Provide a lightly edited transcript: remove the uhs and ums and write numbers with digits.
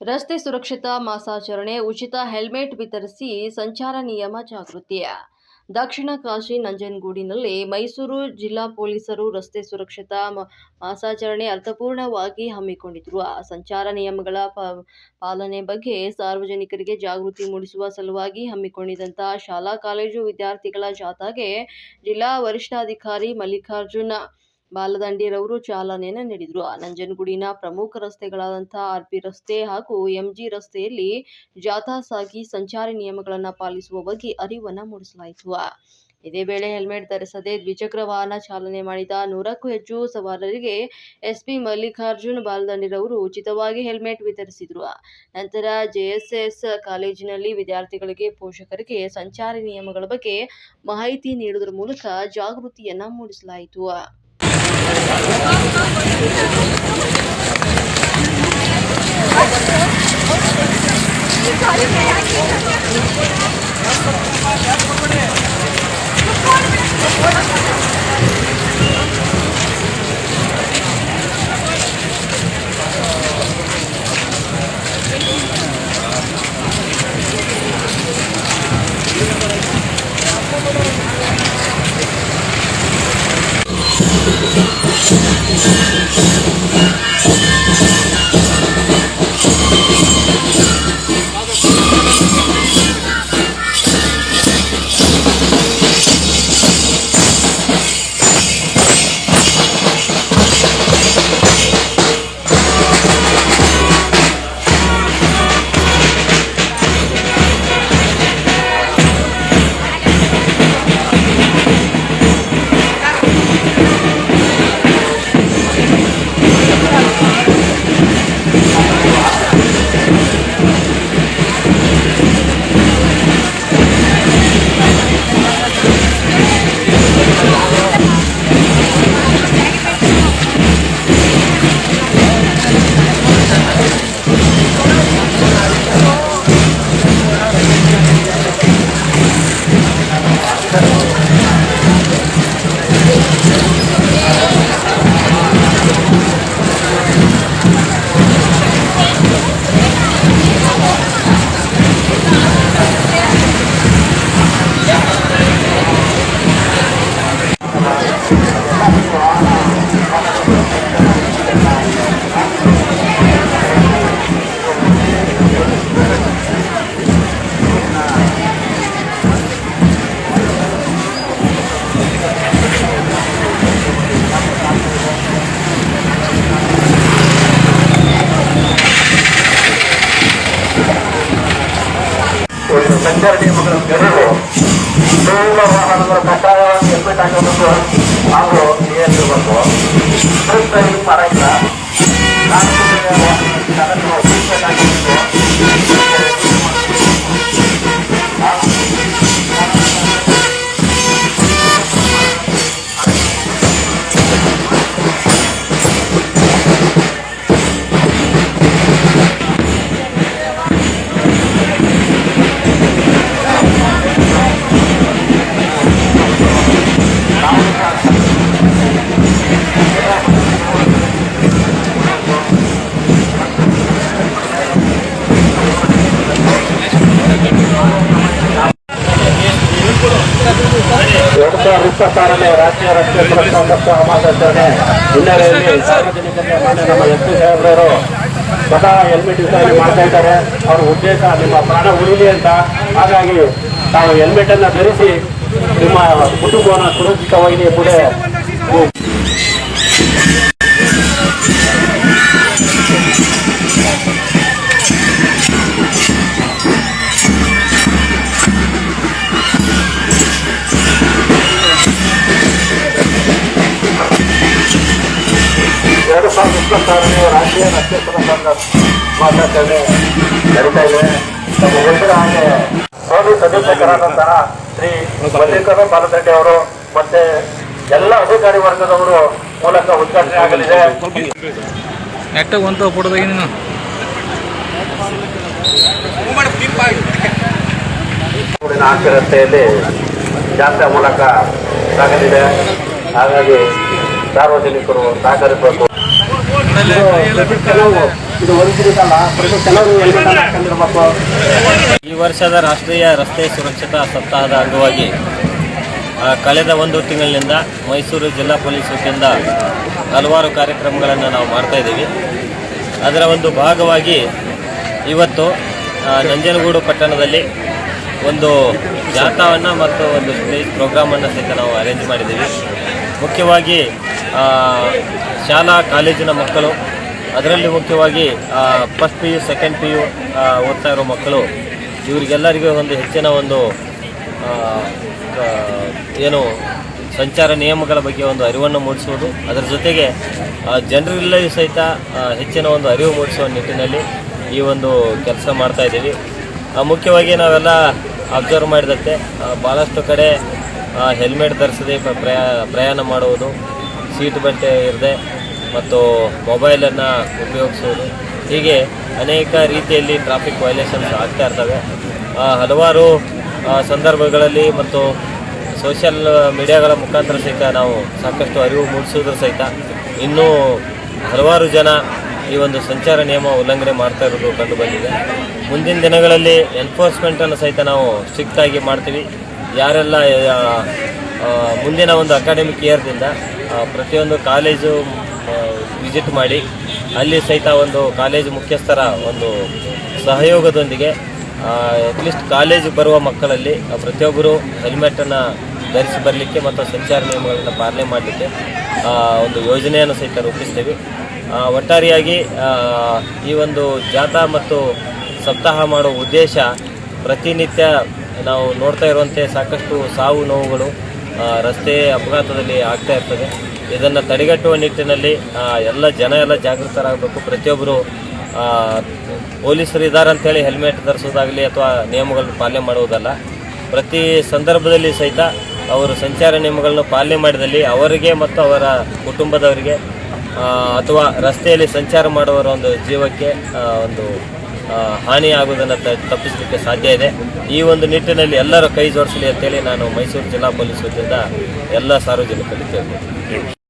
ರಸ್ತೆ ಸುರಕ್ಷತಾ ಮಾಸಾಚರಣೆ ಉಚಿತ ಹೆಲ್ಮೆಟ್ ವಿತರಿಸಿ ಸಂಚಾರ ನಿಯಮ ಜಾಗೃತಿ. ದಕ್ಷಿಣ ಕಾಶಿ ನಂಜನಗೂಡಿನಲ್ಲಿ ಮೈಸೂರು ಜಿಲ್ಲಾ ಪೊಲೀಸರು ರಸ್ತೆ ಸುರಕ್ಷತಾ ಮಾಸಾಚರಣೆ ಅರ್ಥಪೂರ್ಣವಾಗಿ ಹಮ್ಮಿಕೊಂಡಿದ್ದರು. ಸಂಚಾರ ನಿಯಮಗಳ ಪಾಲನೆ ಬಗ್ಗೆ ಸಾರ್ವಜನಿಕರಿಗೆ ಜಾಗೃತಿ ಮೂಡಿಸುವ ಸಲುವಾಗಿ ಹಮ್ಮಿಕೊಂಡಿದ್ದಂತಹ ಶಾಲಾ ಕಾಲೇಜು ವಿದ್ಯಾರ್ಥಿಗಳ ಜಾಥಾಗೆ ಜಿಲ್ಲಾ ವರಿಷ್ಠಾಧಿಕಾರಿ ಮಲ್ಲಿಕಾರ್ಜುನ ಬಾಲದಂಡಿರವರು ಚಾಲನೆಯನ್ನು ನೀಡಿದರು. ನಂಜನಗೂಡಿನ ಪ್ರಮುಖ ರಸ್ತೆಗಳಾದಂತಹ ಆರ್ಪಿ ರಸ್ತೆ ಹಾಗೂ ಎಂಜಿ ರಸ್ತೆಯಲ್ಲಿ ಜಾಥಾ ಸಾಗಿ ಸಂಚಾರಿ ನಿಯಮಗಳನ್ನು ಪಾಲಿಸುವ ಬಗ್ಗೆ ಅರಿವನ್ನು ಮೂಡಿಸಲಾಯಿತು. ಇದೇ ವೇಳೆ ಹೆಲ್ಮೆಟ್ ಧರಿಸದೆ ದ್ವಿಚಕ್ರ ವಾಹನ ಚಾಲನೆ ಮಾಡಿದ 100ಕ್ಕೂ ಹೆಚ್ಚು ಸವಾರರಿಗೆ ಎಸ್ಪಿ ಮಲ್ಲಿಕಾರ್ಜುನ ಬಾಲದಂಡಿರವರು ಉಚಿತವಾಗಿ ಹೆಲ್ಮೆಟ್ ವಿತರಿಸಿದರು. ನಂತರ ಜೆಎಸ್ಎಸ್ ಕಾಲೇಜಿನಲ್ಲಿ ವಿದ್ಯಾರ್ಥಿಗಳಿಗೆ ಪೋಷಕರಿಗೆ ಸಂಚಾರಿ ನಿಯಮಗಳ ಬಗ್ಗೆ ಮಾಹಿತಿ ನೀಡುವುದರ ಮೂಲಕ ಜಾಗೃತಿಯನ್ನು ಮೂಡಿಸಲಾಯಿತು. ಸಂಚಾರ ನಿಯಮಗಳನ್ನು ಜರುಗು ಮೂಲ ವಾಹನಗಳ ಕಡ್ಡಾಯವಾಗಿ ಹೆಲ್ಮೆಟ್ ಹಾಕಬೇಕು ಹಾಗೂ ನಿಯಂತ್ರಿಸಬೇಕು. ಮರ ಇಲ್ಲ ರಾಷ್ಟ್ರೀಯ ರಸ್ತೆ ಸುರಕ್ಷತಾ ಮಾಸಾಚರಣೆ ಹಿನ್ನೆಲೆಯಲ್ಲಿ ಸಾರ್ವಜನಿಕರಿಗೆ ನಮ್ಮ ಎಸ್ ಪಿ ಸಾಹೇಬರು ಸ್ವತಃ ಹೆಲ್ಮೆಟ್ ವಿತರಣೆ ಮಾಡ್ತಾ ಇದ್ದಾರೆ. ಅವರ ಉದ್ದೇಶ ನಿಮ್ಮ ಪ್ರಾಣ ಉಳಿಲಿ ಅಂತ. ಹಾಗಾಗಿ ತಾವು ಹೆಲ್ಮೆಟ್ ಅನ್ನು ಧರಿಸಿ ನಿಮ್ಮ ಕುಟುಂಬವನ್ನು ಸುರಕ್ಷಿತವಾಗಿ ಕೂಡ ರಾಷ್ಟ್ರೀಯ ರಸ್ತೆ ಸುರಕ್ಷತಾ ಮಾಸಾಚರಣೆ ನಡೀತಾ ಇದೆ. ನಮ್ಮ ಹೆಸರು ಹಾಗೆ ಪೊಲೀಸ್ ಅಧೀಕ್ಷಕರಾದಂತಹ ಶ್ರೀ ಮಲ್ಲಿಕಾರ್ಜುನ ಬಾಲದಂಡಿ ಅವರು ಮತ್ತೆ ಎಲ್ಲ ಅಧಿಕಾರಿ ವರ್ಗದವರು ಮೂಲಕ ಉದ್ಘಾಟನೆ ಆಗಲಿದೆ. ಆರ್ಪಿ ರಸ್ತೆಯಲ್ಲಿ ಜಾತ್ರೆ ಮೂಲಕ ಸಾಗಲಿದೆ. ಹಾಗಾಗಿ ಸಾರ್ವಜನಿಕರು ಸಹಕರಿಸಬೇಕು. ಇದು ಒರಿಜಿನಲ್ ಪ್ರತಿ ಕೆಲವರು ಹೆಲ್ಮೆಟ್ ಅನ್ನು ಹಾಕೊಂಡಿರ್ಬೇಕು. ಈ ವರ್ಷದ ರಾಷ್ಟ್ರೀಯ ರಸ್ತೆ ಸುರಕ್ಷತಾ ಸಪ್ತಾಹದ ಅಂಗವಾಗಿ ಕಳೆದ ಒಂದು ತಿಂಗಳಿನಿಂದ ಮೈಸೂರು ಜಿಲ್ಲಾ ಪೊಲೀಸ್ ವತಿಯಿಂದ ಹಲವಾರು ಕಾರ್ಯಕ್ರಮಗಳನ್ನು ನಾವು ಮಾಡ್ತಾ ಇದ್ದೀವಿ. ಅದರ ಒಂದು ಭಾಗವಾಗಿ ಇವತ್ತು ನಂಜನಗೂಡು ಪಟ್ಟಣದಲ್ಲಿ ಒಂದು ಜಾಥಾವನ್ನು ಮತ್ತು ಒಂದು ಸ್ಟೇಜ್ ಪ್ರೋಗ್ರಾಮನ್ನು ಸಹಿತ ನಾವು ಅರೇಂಜ್ ಮಾಡಿದ್ದೀವಿ. ಮುಖ್ಯವಾಗಿ ಶಾಲಾ ಕಾಲೇಜಿನ ಮಕ್ಕಳು, ಅದರಲ್ಲಿ ಮುಖ್ಯವಾಗಿ ಫಸ್ಟ್ PU ಸೆಕೆಂಡ್ PU ಓದ್ತಾ ಇರೋ ಮಕ್ಕಳು, ಇವರಿಗೆಲ್ಲರಿಗೂ ಒಂದು ಹೆಚ್ಚಿನ ಒಂದು ಏನು ಸಂಚಾರ ನಿಯಮಗಳ ಬಗ್ಗೆ ಒಂದು ಅರಿವನ್ನು ಮೂಡಿಸುವುದು, ಅದರ ಜೊತೆಗೆ ಜನರಲ್ಲೂ ಸಹಿತ ಹೆಚ್ಚಿನ ಒಂದು ಅರಿವು ಮೂಡಿಸುವ ನಿಟ್ಟಿನಲ್ಲಿ ಈ ಒಂದು ಕೆಲಸ ಮಾಡ್ತಾ ಇದ್ದೀವಿ. ಮುಖ್ಯವಾಗಿ ನಾವೆಲ್ಲ ಅಬ್ಸರ್ವ್ ಮಾಡಿದಂತೆ ಭಾಳಷ್ಟು ಕಡೆ ಹೆಲ್ಮೆಟ್ ಧರಿಸದೆ ಪ್ರಯಾಣ ಮಾಡುವುದು, ಸೀಟ್ ಬೆಲ್ಟ್ ಇರದೆ ಮತ್ತು ಮೊಬೈಲನ್ನು ಉಪಯೋಗಿಸುವುದು, ಹೀಗೆ ಅನೇಕ ರೀತಿಯಲ್ಲಿ ಟ್ರಾಫಿಕ್ ವೈಲೇಷನ್ಸ್ ಆಗ್ತಾ ಇರ್ತವೆ. ಹಲವಾರು ಸಂದರ್ಭಗಳಲ್ಲಿ ಮತ್ತು ಸೋಷಿಯಲ್ ಮೀಡಿಯಾಗಳ ಮುಖಾಂತರ ಸಹಿತ ನಾವು ಸಾಕಷ್ಟು ಅರಿವು ಮೂಡಿಸೋದ್ರ ಸಹಿತ ಇನ್ನೂ ಹಲವಾರು ಜನ ಈ ಒಂದು ಸಂಚಾರ ನಿಯಮ ಉಲ್ಲಂಘನೆ ಮಾಡ್ತಾ ಇರೋದು ಕಂಡು ಬಂದಿದೆ. ಮುಂದಿನ ದಿನಗಳಲ್ಲಿ ಎನ್ಫೋರ್ಸ್ಮೆಂಟನ್ನು ಸಹಿತ ನಾವು ಸ್ಟ್ರಿಕ್ಟಾಗಿ ಮಾಡ್ತೀವಿ. ಯಾರೆಲ್ಲ ಮುಂದಿನ ಒಂದು ಅಕಾಡೆಮಿಕ್ ಇಯರ್ದಿಂದ ಪ್ರತಿಯೊಂದು ಕಾಲೇಜು ವಿಸಿಟ್ ಮಾಡಿ ಅಲ್ಲಿ ಸಹಿತ ಒಂದು ಕಾಲೇಜು ಮುಖ್ಯಸ್ಥರ ಒಂದು ಸಹಯೋಗದೊಂದಿಗೆ ಅಟ್ಲೀಸ್ಟ್ ಕಾಲೇಜು ಬರುವ ಮಕ್ಕಳಲ್ಲಿ ಪ್ರತಿಯೊಬ್ಬರು ಹೆಲ್ಮೆಟನ್ನು ಧರಿಸಿ ಬರಲಿಕ್ಕೆ ಮತ್ತು ಸಂಚಾರ ನಿಯಮಗಳನ್ನು ಪಾಲನೆ ಮಾಡಲಿಕ್ಕೆ ಒಂದು ಯೋಜನೆಯನ್ನು ಸಹಿತ ರೂಪಿಸ್ತೀವಿ. ಒಟ್ಟಾರೆಯಾಗಿ ಈ ಒಂದು ಜಾಥಾ ಮತ್ತು ಸಪ್ತಾಹ ಮಾಡೋ ಉದ್ದೇಶ ಪ್ರತಿನಿತ್ಯ ನಾವು ನೋಡ್ತಾ ಇರುವಂತೆ ಸಾಕಷ್ಟು ಸಾವು ನೋವುಗಳು ರಸ್ತೆ ಅಪಘಾತದಲ್ಲಿ ಆಗ್ತಾ ಇರ್ತದೆ. ಇದನ್ನು ತಡೆಗಟ್ಟುವ ನಿಟ್ಟಿನಲ್ಲಿ ಎಲ್ಲ ಜಾಗೃತರಾಗಬೇಕು. ಪ್ರತಿಯೊಬ್ಬರು ಪೊಲೀಸರು ಇದ್ದಾರೆ ಅಂಥೇಳಿ ಹೆಲ್ಮೆಟ್ ಧರಿಸೋದಾಗಲಿ ಅಥವಾ ನಿಯಮಗಳನ್ನು ಪಾಲನೆ ಮಾಡುವುದಲ್ಲ. ಪ್ರತಿ ಸಂದರ್ಭದಲ್ಲಿ ಸಹಿತ ಅವರು ಸಂಚಾರ ನಿಯಮಗಳನ್ನು ಪಾಲನೆ ಮಾಡಿದಲ್ಲಿ ಅವರಿಗೆ ಮತ್ತು ಅವರ ಕುಟುಂಬದವರಿಗೆ ಅಥವಾ ರಸ್ತೆಯಲ್ಲಿ ಸಂಚಾರ ಮಾಡುವವರ ಒಂದು ಜೀವಕ್ಕೆ ಒಂದು ಹಾನಿ ಆಗುವುದನ್ನು ತಪ್ಪಿಸಲಿಕ್ಕೆ ಸಾಧ್ಯ ಇದೆ. ಈ ಒಂದು ನಿಟ್ಟಿನಲ್ಲಿ ಎಲ್ಲರೂ ಕೈ ಜೋಡಿಸಲಿ ಅಂತೇಳಿ ನಾನು ಮೈಸೂರು ಜಿಲ್ಲಾ ಪೊಲೀಸ್ ವತಿಯಿಂದ ಎಲ್ಲ ಸಾರ್ವಜನಿಕರಿಗೆ ಕೇಳ್ತೀನಿ.